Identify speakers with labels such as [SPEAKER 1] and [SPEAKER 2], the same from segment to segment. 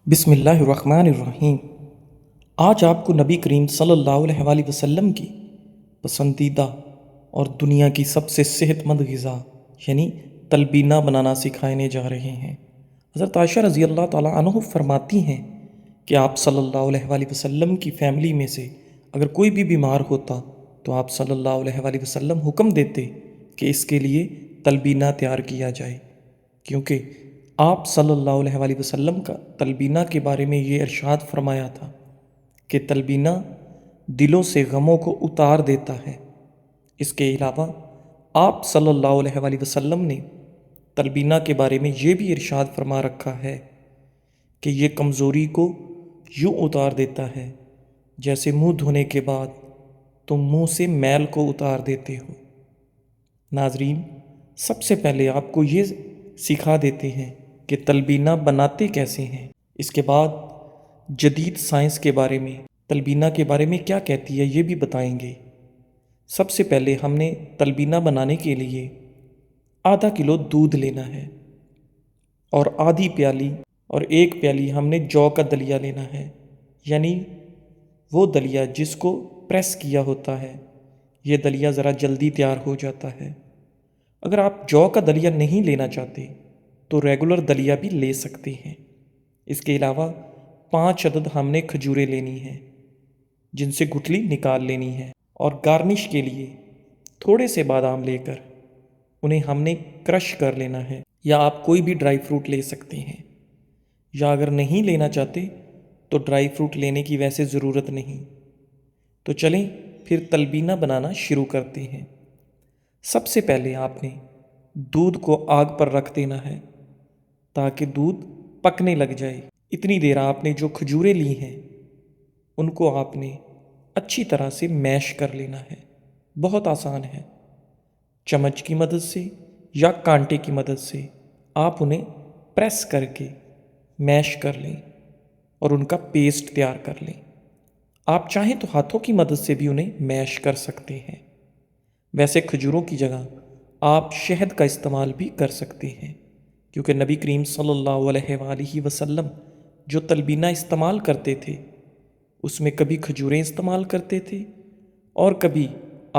[SPEAKER 1] بسم اللہ الرحمن الرحیم۔ آج آپ کو نبی کریم صلی اللہ علیہ وآلہ وسلم کی پسندیدہ اور دنیا کی سب سے صحت مند غذا یعنی تلبینہ بنانا سکھانے جا رہے ہیں۔ حضرت عائشہ رضی اللہ تعالیٰ عنہ فرماتی ہیں کہ آپ صلی اللہ علیہ وآلہ وسلم کی فیملی میں سے اگر کوئی بھی بیمار ہوتا تو آپ صلی اللہ علیہ وآلہ وسلم حکم دیتے کہ اس کے لیے تلبینہ تیار کیا جائے، کیونکہ آپ صلی اللہ علیہ وآلہ وسلم کا تلبینہ کے بارے میں یہ ارشاد فرمایا تھا کہ تلبینہ دلوں سے غموں کو اتار دیتا ہے۔ اس کے علاوہ آپ صلی اللہ علیہ وآلہ وسلم نے تلبینہ کے بارے میں یہ بھی ارشاد فرما رکھا ہے کہ یہ کمزوری کو یوں اتار دیتا ہے جیسے منہ دھونے کے بعد تم منہ سے میل کو اتار دیتے ہو۔ ناظرین، سب سے پہلے آپ کو یہ سکھا دیتے ہیں کہ تلبینہ بناتے کیسے ہیں۔ اس کے بعد جدید سائنس کے بارے میں تلبینہ کے بارے میں کیا کہتی ہے یہ بھی بتائیں گے۔ سب سے پہلے ہم نے تلبینہ بنانے کے لیے آدھا کلو دودھ لینا ہے اور آدھی پیالی اور ایک پیالی ہم نے جو کا دلیا لینا ہے، یعنی وہ دلیا جس کو پریس کیا ہوتا ہے۔ یہ دلیا ذرا جلدی تیار ہو جاتا ہے۔ اگر آپ جو کا دلیا نہیں لینا چاہتے تو ریگولر دلیا بھی لے سکتے ہیں۔ اس کے علاوہ 5 عدد ہم نے کھجوریں لینی ہیں جن سے گٹھلی نکال لینی ہے، اور گارنش کے لیے تھوڑے سے بادام لے کر انہیں ہم نے کرش کر لینا ہے، یا آپ کوئی بھی ڈرائی فروٹ لے سکتے ہیں، یا اگر نہیں لینا چاہتے تو ڈرائی فروٹ لینے کی ویسے ضرورت نہیں۔ تو چلیں پھر تلبینہ بنانا شروع کرتے ہیں۔ سب سے پہلے آپ نے دودھ کو آگ پر رکھ دینا ہے تاکہ دودھ پکنے لگ جائے۔ اتنی دیر آپ نے جو کھجوریں لی ہیں ان کو آپ نے اچھی طرح سے میش کر لینا ہے۔ بہت آسان ہے، چمچ کی مدد سے یا کانٹے کی مدد سے آپ انہیں پریس کر کے میش کر لیں اور ان کا پیسٹ تیار کر لیں۔ آپ چاہیں تو ہاتھوں کی مدد سے بھی انہیں میش کر سکتے ہیں۔ ویسے کھجوروں کی جگہ آپ شہد کا استعمال بھی کر سکتے ہیں، کیونکہ نبی کریم صلی اللہ علیہ وآلہ وسلم جو تلبینہ استعمال کرتے تھے اس میں کبھی کھجوریں استعمال کرتے تھے اور کبھی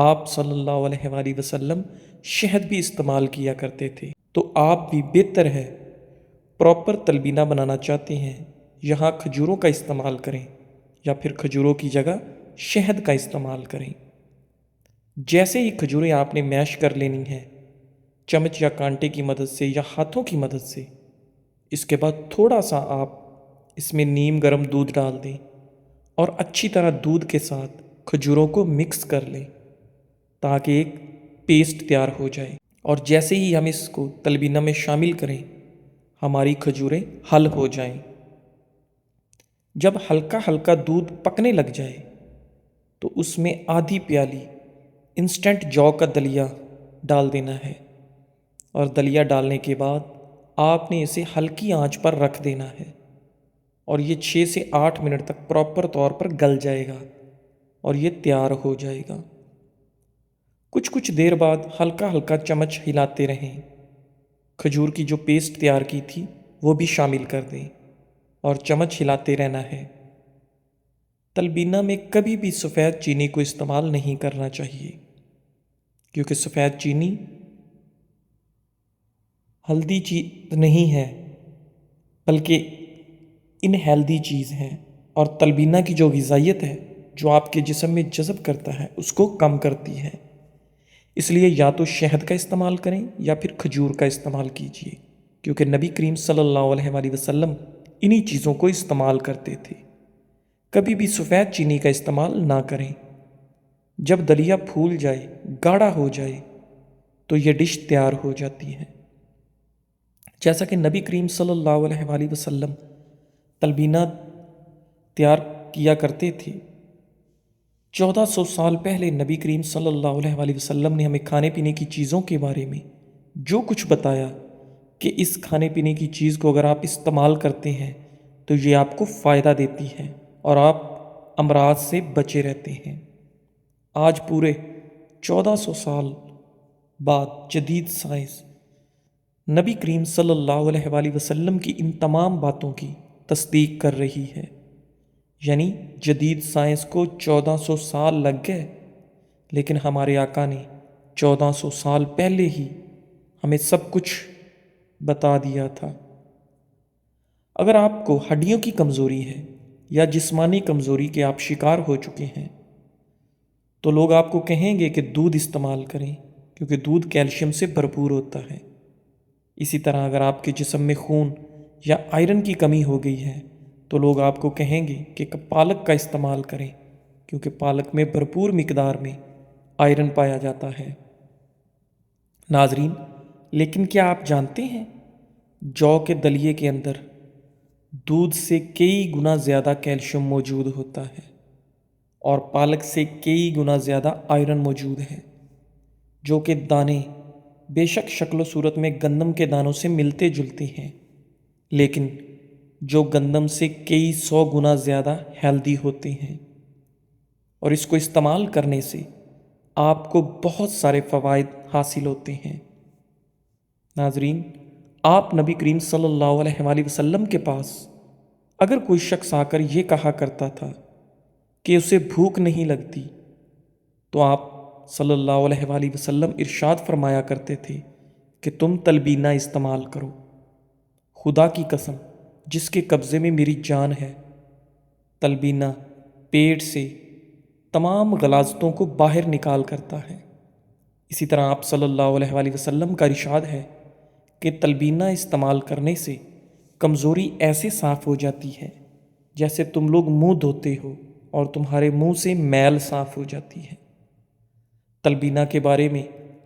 [SPEAKER 1] آپ صلی اللہ علیہ وآلہ وسلم شہد بھی استعمال کیا کرتے تھے۔ تو آپ بھی بہتر ہے پراپر تلبینہ بنانا چاہتے ہیں یہاں کھجوروں کا استعمال کریں یا پھر کھجوروں کی جگہ شہد کا استعمال کریں۔ جیسے ہی کھجوریں آپ نے میش کر لینی ہیں چمچ یا کانٹے کی مدد سے یا ہاتھوں کی مدد سے، اس کے بعد تھوڑا سا آپ اس میں نیم گرم دودھ ڈال دیں اور اچھی طرح دودھ کے ساتھ کھجوروں کو مکس کر لیں تاکہ ایک پیسٹ تیار ہو جائے، اور جیسے ہی ہم اس کو تلبینہ میں شامل کریں ہماری کھجوریں حل ہو جائیں۔ جب ہلکا ہلکا دودھ پکنے لگ جائے تو اس میں آدھی پیالی انسٹنٹ جو کا دلیا ڈال دینا ہے، اور دلیا ڈالنے کے بعد آپ نے اسے ہلکی آنچ پر رکھ دینا ہے، اور یہ 6 سے 8 منٹ تک پراپر طور پر گل جائے گا اور یہ تیار ہو جائے گا۔ کچھ دیر بعد ہلکا ہلکا چمچ ہلاتے رہیں، کھجور کی جو پیسٹ تیار کی تھی وہ بھی شامل کر دیں اور چمچ ہلاتے رہنا ہے۔ تلبینہ میں کبھی بھی سفید چینی کو استعمال نہیں کرنا چاہیے، کیونکہ سفید چینی ہلدی چیز نہیں ہے بلکہ انہیلدی چیز ہے، اور تلبینہ کی جو غذائیت ہے جو آپ کے جسم میں جذب کرتا ہے اس کو کم کرتی ہے۔ اس لیے یا تو شہد کا استعمال کریں یا پھر کھجور کا استعمال کیجیے، کیونکہ نبی کریم صلی اللہ علیہ وآلہ وسلم انہی چیزوں کو استعمال کرتے تھے۔ کبھی بھی سفید چینی کا استعمال نہ کریں۔ جب دلیا پھول جائے، گاڑھا ہو جائے تو یہ ڈش تیار ہو جاتی ہے۔ جیسا کہ نبی کریم صلی اللہ علیہ وآلہ وسلم تلبینہ تیار کیا کرتے تھے، 1400 سال پہلے نبی کریم صلی اللہ علیہ وآلہ وسلم نے ہمیں کھانے پینے کی چیزوں کے بارے میں جو کچھ بتایا کہ اس کھانے پینے کی چیز کو اگر آپ استعمال کرتے ہیں تو یہ آپ کو فائدہ دیتی ہے اور آپ امراض سے بچے رہتے ہیں۔ آج پورے 1400 سال بعد جدید سائنس نبی کریم صلی اللہ علیہ وآلہ وسلم کی ان تمام باتوں کی تصدیق کر رہی ہے، یعنی جدید سائنس کو 1400 سال لگ گئے، لیکن ہمارے آقا نے 1400 سال پہلے ہی ہمیں سب کچھ بتا دیا تھا۔ اگر آپ کو ہڈیوں کی کمزوری ہے یا جسمانی کمزوری کے آپ شکار ہو چکے ہیں تو لوگ آپ کو کہیں گے کہ دودھ استعمال کریں، کیونکہ دودھ کیلشیم سے بھرپور ہوتا ہے۔ اسی طرح اگر آپ کے جسم میں خون یا آئرن کی کمی ہو گئی ہے تو لوگ آپ کو کہیں گے کہ پالک کا استعمال کریں، کیونکہ پالک میں بھرپور مقدار میں آئرن پایا جاتا ہے۔ ناظرین، لیکن کیا آپ جانتے ہیں جو کے دلیے کے اندر دودھ سے کئی گنا زیادہ کیلشیم موجود ہوتا ہے اور پالک سے کئی گنا زیادہ آئرن موجود ہے، جو کہ دانے بے شک شکل و صورت میں گندم کے دانوں سے ملتے جلتے ہیں، لیکن جو گندم سے کئی 100 گنا زیادہ ہیلدی ہوتے ہیں، اور اس کو استعمال کرنے سے آپ کو بہت سارے فوائد حاصل ہوتے ہیں۔ ناظرین، آپ نبی کریم صلی اللہ علیہ وآلہ وسلم کے پاس اگر کوئی شخص آ کر یہ کہا کرتا تھا کہ اسے بھوک نہیں لگتی تو آپ صلی اللہ علیہ وآلہ وسلم ارشاد فرمایا کرتے تھے کہ تم تلبینہ استعمال کرو۔ خدا کی قسم جس کے قبضے میں میری جان ہے، تلبینہ پیٹ سے تمام غلاظتوں کو باہر نکال کرتا ہے۔ اسی طرح آپ صلی اللہ علیہ وآلہ وسلم کا ارشاد ہے کہ تلبینہ استعمال کرنے سے کمزوری ایسے صاف ہو جاتی ہے جیسے تم لوگ منہ دھوتے ہو اور تمہارے منہ سے میل صاف ہو جاتی ہے۔ تلبینہ کے بارے میں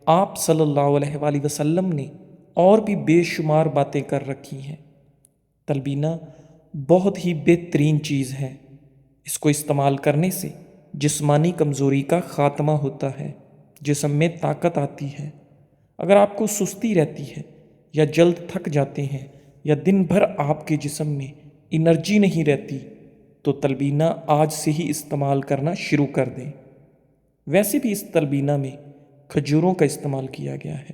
[SPEAKER 1] آپ صلی اللہ علیہ وآلہ وسلم نے اور بھی بے شمار باتیں کر رکھی ہیں۔ تلبینہ بہت ہی بہترین چیز ہے، اس کو استعمال کرنے سے جسمانی کمزوری کا خاتمہ ہوتا ہے، جسم میں طاقت آتی ہے۔ اگر آپ کو سستی رہتی ہے یا جلد تھک جاتے ہیں یا دن بھر آپ کے جسم میں انرجی نہیں رہتی تو تلبینہ آج سے ہی استعمال کرنا شروع کر دیں۔ ویسے بھی اس تلبینہ میں کھجوروں کا استعمال کیا گیا ہے۔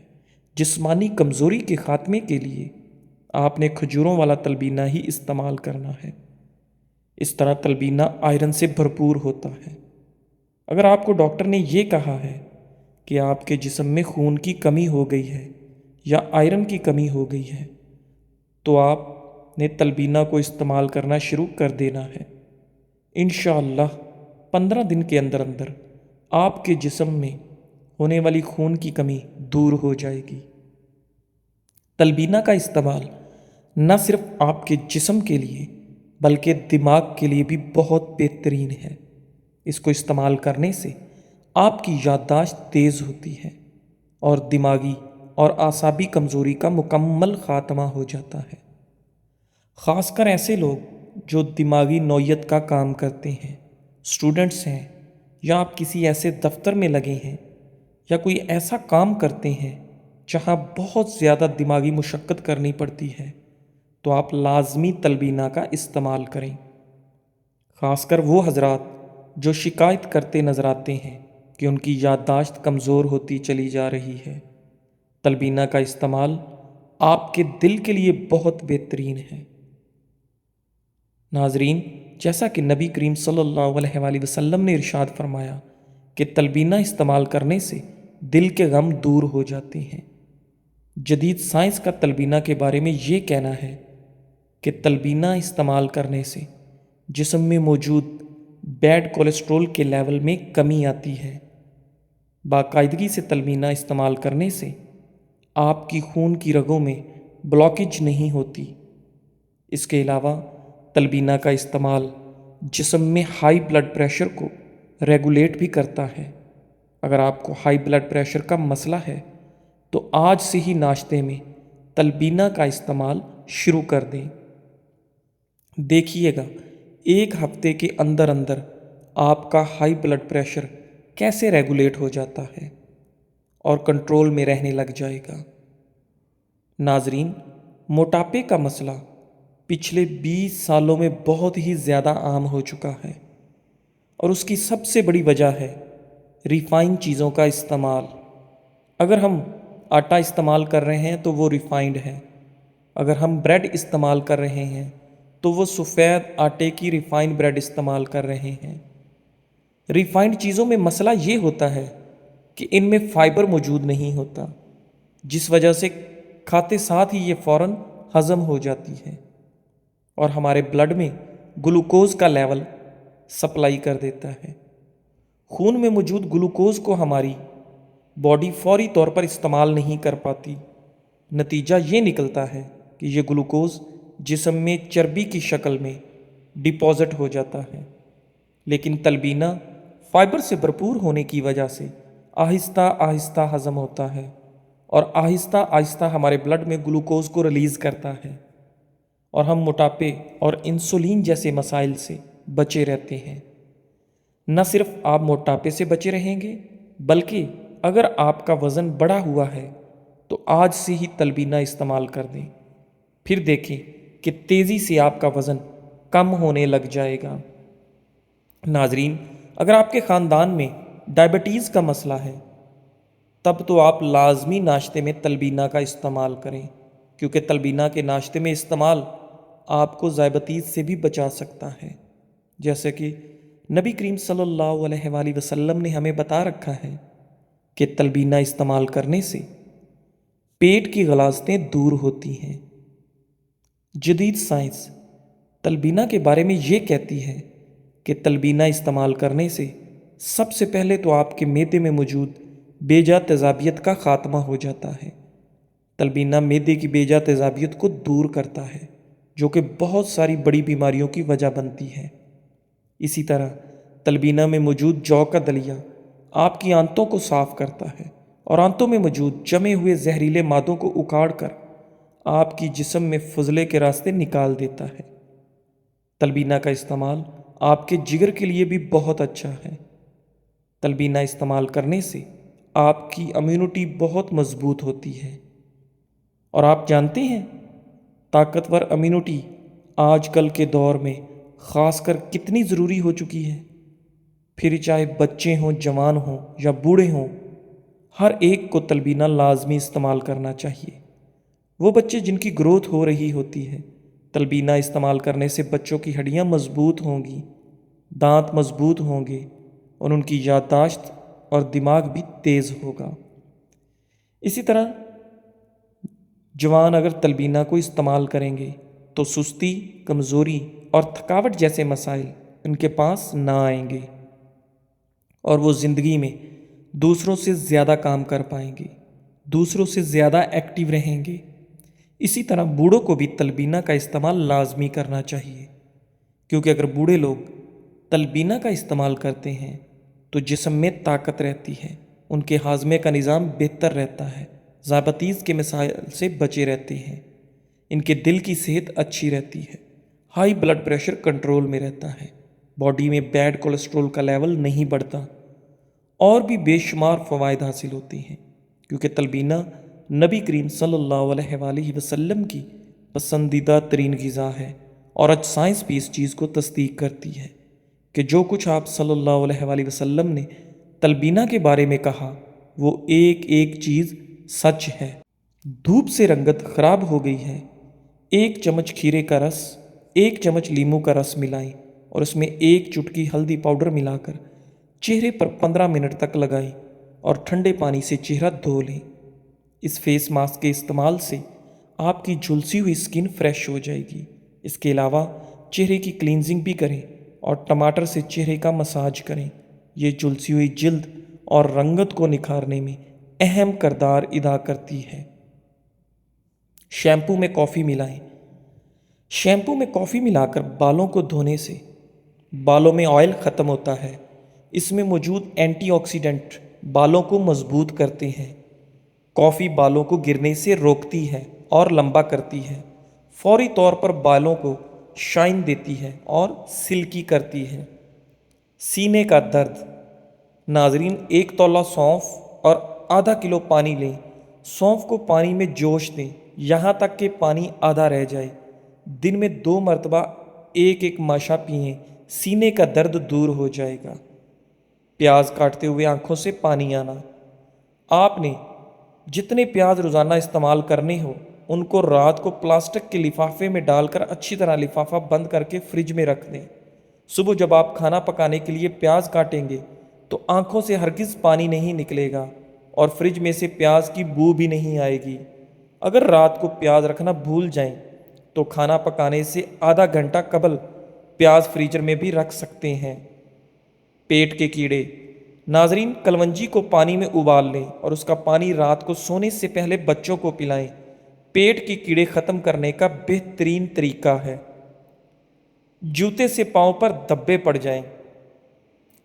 [SPEAKER 1] جسمانی کمزوری کے خاتمے کے لیے آپ نے کھجوروں والا تلبینہ ہی استعمال کرنا ہے۔ اس طرح تلبینہ آئرن سے بھرپور ہوتا ہے۔ اگر آپ کو ڈاکٹر نے یہ کہا ہے کہ آپ کے جسم میں خون کی کمی ہو گئی ہے یا آئرن کی کمی ہو گئی ہے تو آپ نے تلبینہ کو استعمال کرنا شروع کر دینا ہے۔ انشاءاللہ 15 دن کے اندر اندر آپ کے جسم میں ہونے والی خون کی کمی دور ہو جائے گی۔ تلبینہ کا استعمال نہ صرف آپ کے جسم کے لیے بلکہ دماغ کے لیے بھی بہت بہترین ہے۔ اس کو استعمال کرنے سے آپ کی یادداشت تیز ہوتی ہے اور دماغی اور اعصابی کمزوری کا مکمل خاتمہ ہو جاتا ہے۔ خاص کر ایسے لوگ جو دماغی نوعیت کا کام کرتے ہیں، اسٹوڈنٹس ہیں، یا آپ کسی ایسے دفتر میں لگے ہیں یا کوئی ایسا کام کرتے ہیں جہاں بہت زیادہ دماغی مشقت کرنی پڑتی ہے تو آپ لازمی تلبینہ کا استعمال کریں۔ خاص کر وہ حضرات جو شکایت کرتے نظر آتے ہیں کہ ان کی یادداشت کمزور ہوتی چلی جا رہی ہے، تلبینہ کا استعمال آپ کے دل کے لیے بہت بہترین ہے۔ ناظرین، جیسا کہ نبی کریم صلی اللہ علیہ وآلہ وسلم نے ارشاد فرمایا کہ تلبینہ استعمال کرنے سے دل کے غم دور ہو جاتے ہیں۔ جدید سائنس کا تلبینہ کے بارے میں یہ کہنا ہے کہ تلبینہ استعمال کرنے سے جسم میں موجود بیڈ کولیسٹرول کے لیول میں کمی آتی ہے۔ باقاعدگی سے تلبینہ استعمال کرنے سے آپ کی خون کی رگوں میں بلاکیج نہیں ہوتی۔ اس کے علاوہ تلبینہ کا استعمال جسم میں ہائی بلڈ پریشر کو ریگولیٹ بھی کرتا ہے۔ اگر آپ کو ہائی بلڈ پریشر کا مسئلہ ہے تو آج سے ہی ناشتے میں تلبینہ کا استعمال شروع کر دیں۔ دیکھیے گا ایک ہفتے کے اندر اندر آپ کا ہائی بلڈ پریشر کیسے ریگولیٹ ہو جاتا ہے اور کنٹرول میں رہنے لگ جائے گا۔ ناظرین، موٹاپے کا مسئلہ پچھلے 20 سالوں میں بہت ہی زیادہ عام ہو چکا ہے اور اس کی سب سے بڑی وجہ ہے ریفائن چیزوں کا استعمال۔ اگر ہم آٹا استعمال کر رہے ہیں تو وہ ریفائنڈ ہے، اگر ہم بریڈ استعمال کر رہے ہیں تو وہ سفید آٹے کی ریفائنڈ بریڈ استعمال کر رہے ہیں۔ ریفائنڈ چیزوں میں مسئلہ یہ ہوتا ہے کہ ان میں فائبر موجود نہیں ہوتا، جس وجہ سے کھاتے ساتھ ہی یہ فوراً ہضم ہو جاتی ہے اور ہمارے بلڈ میں گلوکوز کا لیول سپلائی کر دیتا ہے۔ خون میں موجود گلوکوز کو ہماری باڈی فوری طور پر استعمال نہیں کر پاتی۔ نتیجہ یہ نکلتا ہے کہ یہ گلوکوز جسم میں چربی کی شکل میں ڈپازٹ ہو جاتا ہے، لیکن تلبینہ فائبر سے بھرپور ہونے کی وجہ سے آہستہ آہستہ ہضم ہوتا ہے اور آہستہ آہستہ ہمارے بلڈ میں گلوکوز کو ریلیز کرتا ہے، اور ہم موٹاپے اور انسولین جیسے مسائل سے بچے رہتے ہیں۔ نہ صرف آپ موٹاپے سے بچے رہیں گے، بلکہ اگر آپ کا وزن بڑھا ہوا ہے تو آج سے ہی تلبینہ استعمال کر دیں، پھر دیکھیں کہ تیزی سے آپ کا وزن کم ہونے لگ جائے گا۔ ناظرین، اگر آپ کے خاندان میں ڈائبٹیز کا مسئلہ ہے تب تو آپ لازمی ناشتے میں تلبینہ کا استعمال کریں، کیونکہ تلبینہ کے ناشتے میں استعمال آپ کو ذیابیطس سے بھی بچا سکتا ہے۔ جیسے کہ نبی کریم صلی اللہ علیہ وآلہ وسلم نے ہمیں بتا رکھا ہے کہ تلبینہ استعمال کرنے سے پیٹ کی غلاظتیں دور ہوتی ہیں۔ جدید سائنس تلبینہ کے بارے میں یہ کہتی ہے کہ تلبینہ استعمال کرنے سے سب سے پہلے تو آپ کے معدے میں موجود بیجا تیزابیت کا خاتمہ ہو جاتا ہے۔ تلبینہ معدے کی بیجا تیزابیت کو دور کرتا ہے، جو کہ بہت ساری بڑی بیماریوں کی وجہ بنتی ہے۔ اسی طرح تلبینہ میں موجود جو کا دلیا آپ کی آنتوں کو صاف کرتا ہے اور آنتوں میں موجود جمے ہوئے زہریلے مادوں کو اکاڑ کر آپ کی جسم میں فضلے کے راستے نکال دیتا ہے۔ تلبینہ کا استعمال آپ کے جگر کے لیے بھی بہت اچھا ہے۔ تلبینہ استعمال کرنے سے آپ کی امیونٹی بہت مضبوط ہوتی ہے، اور آپ جانتے ہیں طاقتور امیونٹی آج کل کے دور میں خاص کر کتنی ضروری ہو چکی ہے۔ پھر چاہے بچے ہوں، جوان ہوں یا بوڑھے ہوں، ہر ایک کو تلبینہ لازمی استعمال کرنا چاہیے۔ وہ بچے جن کی گروتھ ہو رہی ہوتی ہے، تلبینہ استعمال کرنے سے بچوں کی ہڈیاں مضبوط ہوں گی، دانت مضبوط ہوں گے اور ان کی یادداشت اور دماغ بھی تیز ہوگا۔ اسی طرح جوان اگر تلبینہ کو استعمال کریں گے تو سستی، کمزوری اور تھکاوٹ جیسے مسائل ان کے پاس نہ آئیں گے اور وہ زندگی میں دوسروں سے زیادہ کام کر پائیں گے، دوسروں سے زیادہ ایکٹیو رہیں گے۔ اسی طرح بوڑھوں کو بھی تلبینہ کا استعمال لازمی کرنا چاہیے، کیونکہ اگر بوڑھے لوگ تلبینہ کا استعمال کرتے ہیں تو جسم میں طاقت رہتی ہے، ان کے ہاضمے کا نظام بہتر رہتا ہے، ذیابیطس کے مسائل سے بچے رہتے ہیں، ان کے دل کی صحت اچھی رہتی ہے، ہائی بلڈ پریشر کنٹرول میں رہتا ہے، باڈی میں بیڈ کولیسٹرول کا لیول نہیں بڑھتا، اور بھی بے شمار فوائد حاصل ہوتے ہیں، کیونکہ تلبینہ نبی کریم صلی اللہ علیہ وآلہ وسلم کی پسندیدہ ترین غذا ہے، اور آج سائنس بھی اس چیز کو تصدیق کرتی ہے کہ جو کچھ آپ صلی اللہ علیہ وآلہ وسلم نے تلبینہ کے بارے میں کہا وہ ایک ایک چیز سچ ہے۔ دھوپ سے رنگت خراب ہو گئی ہے، 1 چمچ کھیرے کا رس، 1 چمچ لیموں کا رس ملائیں اور اس میں 1 چٹکی ہلدی پاؤڈر ملا کر چہرے پر 15 منٹ تک لگائیں اور ٹھنڈے پانی سے چہرہ دھو لیں۔ اس فیس ماسک کے استعمال سے آپ کی جھلسی ہوئی سکن فریش ہو جائے گی۔ اس کے علاوہ چہرے کی کلینزنگ بھی کریں اور ٹماٹر سے چہرے کا مساج کریں، یہ جھلسی ہوئی جلد اور رنگت کو نکھارنے میں اہم کردار ادا کرتی ہے۔ شیمپو میں کافی ملائیں۔ شیمپو میں کافی ملا کر بالوں کو دھونے سے بالوں میں آئل ختم ہوتا ہے، اس میں موجود اینٹی آکسیڈنٹ بالوں کو مضبوط کرتے ہیں۔ کافی بالوں کو گرنے سے روکتی ہے اور لمبا کرتی ہے، فوری طور پر بالوں کو شائن دیتی ہے اور سلکی کرتی ہے۔ سینے کا درد، ناظرین 1 تولہ سونف اور آدھا کلو پانی لیں، سونف کو پانی میں جوش دیں یہاں تک کہ پانی آدھا رہ جائے، دن میں 2 مرتبہ 1 ماشا پئیں، سینے کا درد دور ہو جائے گا۔ پیاز کاٹتے ہوئے آنکھوں سے پانی آنا، آپ نے جتنے پیاز روزانہ استعمال کرنے ہو ان کو رات کو پلاسٹک کے لفافے میں ڈال کر اچھی طرح لفافہ بند کر کے فریج میں رکھ دیں۔ صبح جب آپ کھانا پکانے کے لیے پیاز کاٹیں گے تو آنکھوں سے ہرگز پانی نہیں نکلے گا اور فریج میں سے پیاز کی بو بھی نہیں آئے گی۔ اگر رات کو پیاز رکھنا بھول جائیں تو کھانا پکانے سے آدھا گھنٹہ قبل پیاز فریزر میں بھی رکھ سکتے ہیں۔ پیٹ کے کیڑے۔ ناظرین، کلونجی کو پانی میں ابال لیں اور اس کا پانی رات کو سونے سے پہلے بچوں کو پلائیں۔ پیٹ کے کیڑے ختم کرنے کا بہترین طریقہ ہے۔ جوتے سے پاؤں پر دھبے پڑ جائیں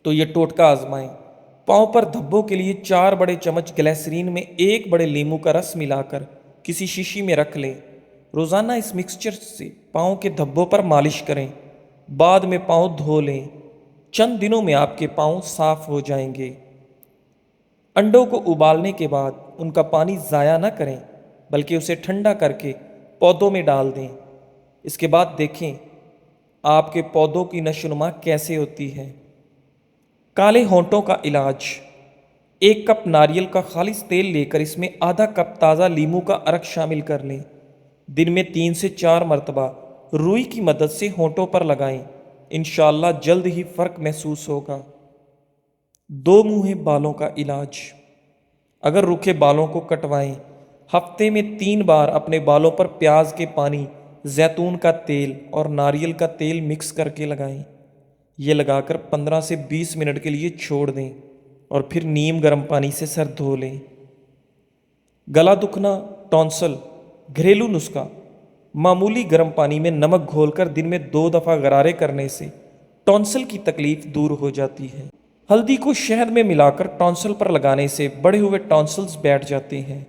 [SPEAKER 1] تو یہ ٹوٹکا آزمائیں۔ پاؤں پر دھبوں کے لیے 4 بڑے چمچ گلیسرین میں 1 بڑے لیموں کا رس ملا کر کسی شیشی میں رکھ لیں۔ روزانہ اس مکسچر سے پاؤں کے دھبوں پر مالش کریں، بعد میں پاؤں دھو لیں۔ چند دنوں میں آپ کے پاؤں صاف ہو جائیں گے۔ انڈوں کو ابالنے کے بعد ان کا پانی ضائع نہ کریں بلکہ اسے ٹھنڈا کر کے پودوں میں ڈال دیں۔ اس کے بعد دیکھیں آپ کے پودوں کی نشوونما کیسے ہوتی ہے۔ کالے ہونٹوں کا علاج۔ 1 کپ ناریل کا خالص تیل لے کر اس میں آدھا کپ تازہ لیموں کا عرق شامل کر لیں۔ دن میں 3 سے 4 مرتبہ روئی کی مدد سے ہونٹوں پر لگائیں، انشاءاللہ جلد ہی فرق محسوس ہوگا۔ 2 منہے بالوں کا علاج۔ اگر روکھے بالوں کو کٹوائیں، ہفتے میں 3 بار اپنے بالوں پر پیاز کے پانی، زیتون کا تیل اور ناریل کا تیل مکس کر کے لگائیں۔ یہ لگا کر 15 سے 20 منٹ کے لیے چھوڑ دیں اور پھر نیم گرم پانی سے سر دھو لیں۔ گلا دکھنا، ٹونسل۔ گھریلو نسخہ۔ معمولی گرم پانی میں نمک گھول کر دن میں 2 دفعہ غرارے کرنے سے ٹونسل کی تکلیف دور ہو جاتی ہے۔ ہلدی کو شہد میں ملا کر ٹونسل پر لگانے سے بڑے ہوئے ٹونسلز بیٹھ جاتے ہیں۔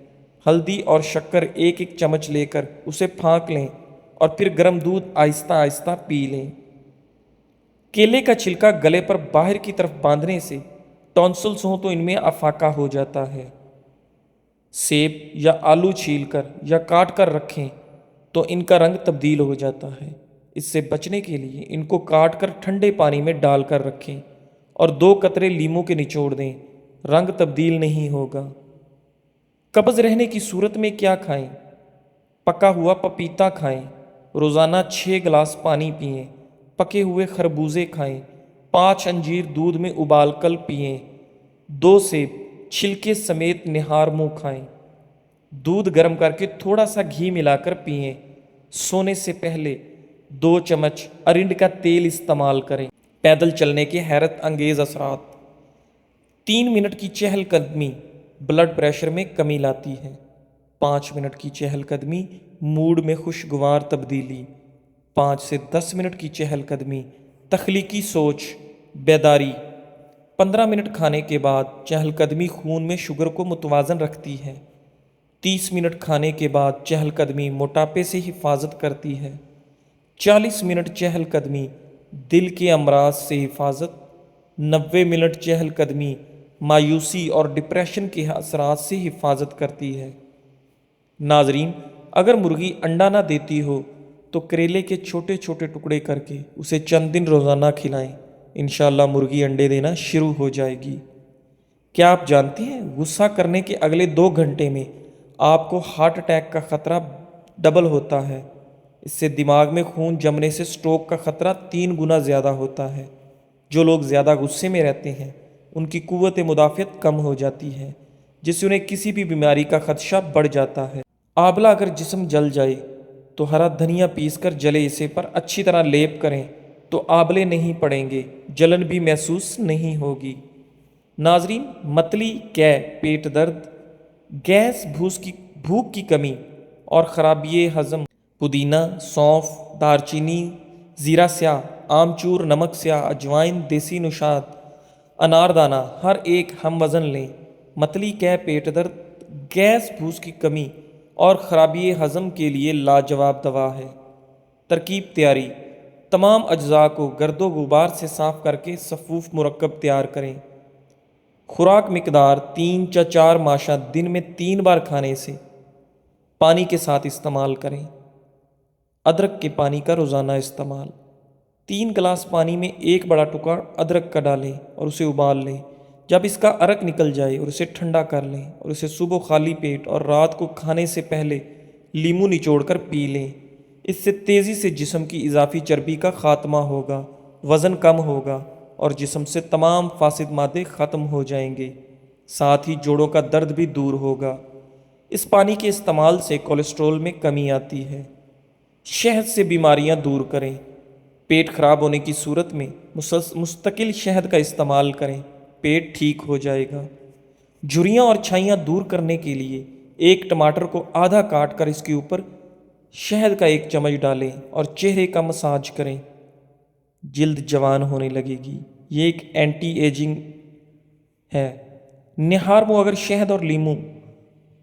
[SPEAKER 1] ہلدی اور شکر 1 چمچ لے کر اسے پھانک لیں اور پھر گرم دودھ آہستہ آہستہ پی لیں۔ کیلے کا چھلکا گلے پر باہر کی طرف باندھنے سے ٹونسلز ہوں تو ان میں افاقہ ہو جاتا ہے۔ سیب یا آلو چھیل کر یا کاٹ کر رکھیں تو ان کا رنگ تبدیل ہو جاتا ہے۔ اس سے بچنے کے لیے ان کو کاٹ کر ٹھنڈے پانی میں ڈال کر رکھیں اور 2 قطرے لیموں کے نچوڑ دیں، رنگ تبدیل نہیں ہوگا۔ قبض رہنے کی صورت میں کیا کھائیں؟ پکا ہوا پپیتا کھائیں، روزانہ 6 گلاس پانی پئیں۔ پکے ہوئے خربوزے کھائیں، 5 انجیر دودھ میں ابال کر پئیں۔ 2 سیب چھلکے سمیت نہار منہ کھائیں۔ دودھ گرم کر کے تھوڑا سا گھی ملا کر پئیں۔ سونے سے پہلے 2 چمچ ارنڈ کا تیل استعمال کریں۔ پیدل چلنے کے حیرت انگیز اثرات۔ 3 منٹ کی چہل قدمی بلڈ پریشر میں کمی لاتی ہے۔ 5 منٹ کی چہل قدمی موڈ میں خوشگوار تبدیلی۔ 5 سے 10 منٹ کی چہل قدمی تخلیقی سوچ، بیداری۔ 15 منٹ کھانے کے بعد چہل قدمی خون میں شوگر کو متوازن رکھتی ہے۔ 30 منٹ کھانے کے بعد چہل قدمی موٹاپے سے حفاظت کرتی ہے۔ 40 منٹ چہل قدمی دل کے امراض سے حفاظت۔ 90 منٹ چہل قدمی مایوسی اور ڈپریشن کے اثرات سے حفاظت کرتی ہے۔ ناظرین، اگر مرغی انڈا نہ دیتی ہو تو کریلے کے چھوٹے چھوٹے ٹکڑے کر کے اسے چند دن روزانہ کھلائیں، انشاءاللہ مرغی انڈے دینا شروع ہو جائے گی۔ کیا آپ جانتے ہیں غصہ کرنے کے اگلے 2 گھنٹے میں آپ کو ہارٹ اٹیک کا خطرہ ڈبل ہوتا ہے؟ اس سے دماغ میں خون جمنے سے سٹروک کا خطرہ 3 گنا زیادہ ہوتا ہے۔ جو لوگ زیادہ غصے میں رہتے ہیں ان کی قوت مدافعت کم ہو جاتی ہے، جس سے انہیں کسی بھی بیماری کا خدشہ بڑھ جاتا ہے۔ آولہ اگر جسم جل جائے تو ہرا دھنیا پیس کر جلے اسے پر اچھی طرح لیپ کریں تو آبلے نہیں پڑیں گے، جلن بھی محسوس نہیں ہوگی۔ ناظرین، متلی، قے، پیٹ درد، گیس، بھوک کی کمی اور خرابی ہضم، پودینہ، سونف، دارچینی، زیرہ سیاہ، آمچور، نمک سیاہ، اجوائن، دیسی نشاد، انار دانہ ہر ایک ہم وزن لیں۔ متلی، قے، پیٹ درد، گیس، بھوک کی کمی اور خرابی ہضم کے لیے لاجواب دوا ہے۔ ترکیب تیاری: تمام اجزاء کو گرد و غبار سے صاف کر کے صفوف مرکب تیار کریں۔ خوراک مقدار 3 یا 4 ماشا دن میں 3 بار کھانے سے پانی کے ساتھ استعمال کریں۔ ادرک کے پانی کا روزانہ استعمال: 3 گلاس پانی میں 1 بڑا ٹکڑا ادرک کا ڈالیں اور اسے ابال لیں۔ جب اس کا عرق نکل جائے اور اسے ٹھنڈا کر لیں اور اسے صبح خالی پیٹ اور رات کو کھانے سے پہلے لیمو نچوڑ کر پی لیں، اس سے تیزی سے جسم کی اضافی چربی کا خاتمہ ہوگا، وزن کم ہوگا اور جسم سے تمام فاسد مادے ختم ہو جائیں گے، ساتھ ہی جوڑوں کا درد بھی دور ہوگا۔ اس پانی کے استعمال سے کولیسٹرول میں کمی آتی ہے۔ شہد سے بیماریاں دور کریں، پیٹ خراب ہونے کی صورت میں مستقل شہد کا استعمال کریں، پیٹ ٹھیک ہو جائے گا۔ جھریاں اور چھائیاں دور کرنے کے لیے ایک ٹماٹر کو آدھا کاٹ کر اس کے اوپر شہد کا 1 چمچ ڈالیں اور چہرے کا مساج کریں، جلد جوان ہونے لگے گی۔ یہ ایک اینٹی ایجنگ ہے۔ نہار میں اگر شہد اور لیمو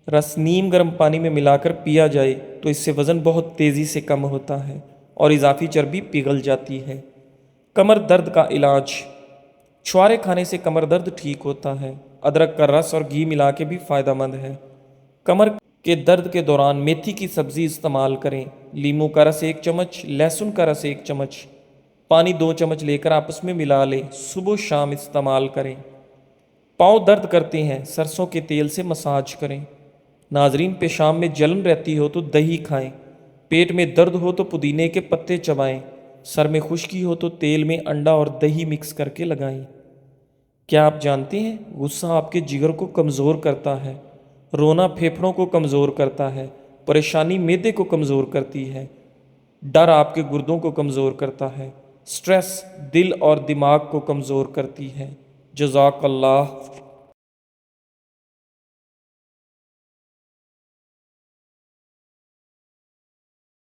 [SPEAKER 1] رس نیم گرم پانی میں ملا کر پیا جائے تو اس سے وزن بہت تیزی سے کم ہوتا ہے اور اضافی چربی پگھل جاتی ہے۔ کمر درد کا علاج، چھوارے کھانے سے کمر درد ٹھیک ہوتا ہے۔ ادرک کا رس اور گھی ملا کے بھی فائدہ مند ہے۔ کمر کے درد کے دوران میتھی کی سبزی استعمال کریں، لیمو کا رس 1 چمچ، لہسن کا رس 1 چمچ، پانی 2 چمچ لے کر آپس میں ملا لیں، صبح و شام استعمال کریں۔ پاؤں درد کرتے ہیں، سرسوں کے تیل سے مساج کریں۔ ناظرین، پیشاب میں جلن رہتی ہو تو دہی کھائیں، پیٹ میں درد ہو تو پودینے کے پتے چبائیں، سر میں خشکی ہو تو تیل میں انڈا اور دہی مکس کر کے لگائیں۔ کیا آپ جانتے ہیں غصہ آپ کے جگر کو کمزور کرتا ہے، رونا پھیپھڑوں کو کمزور کرتا ہے، پریشانی معدے کو کمزور کرتی ہے، ڈر آپ کے گردوں کو کمزور کرتا ہے، سٹریس دل اور دماغ کو کمزور کرتی ہے۔ جزاک اللہ